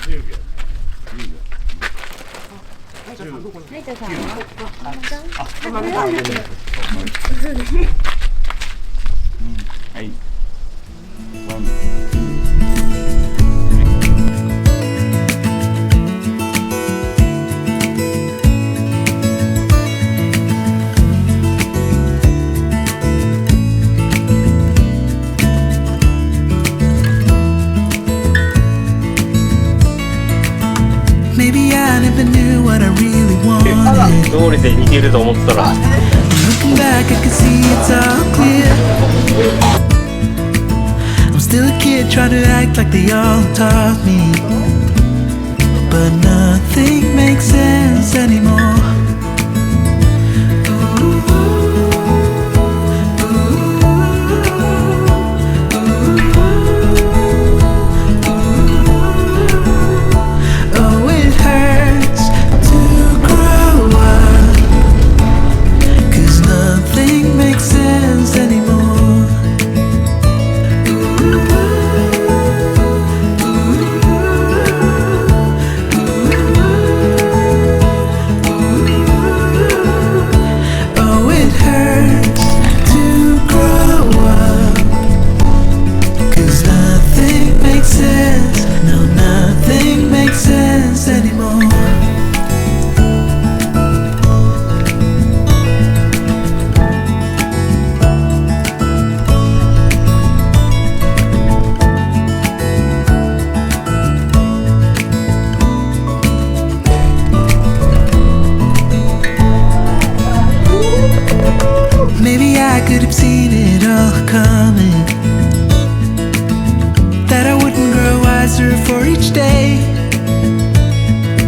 はい。Maybe I never knew what I really wanted. 道理で似てると思ったら Looking back, I can see it's all clear. I'm still a kid trying to act like they all taught me, but nothing makes sense anymore. Oh, it hurts to grow up, 'cause nothing makes sense anymore. Oh, it hurts to grow up, 'cause nothing makes sense. No, nothing makes sense anymore. Maybe I could have seen it all coming, that I wouldn't grow wiser for each day.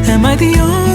Am I the only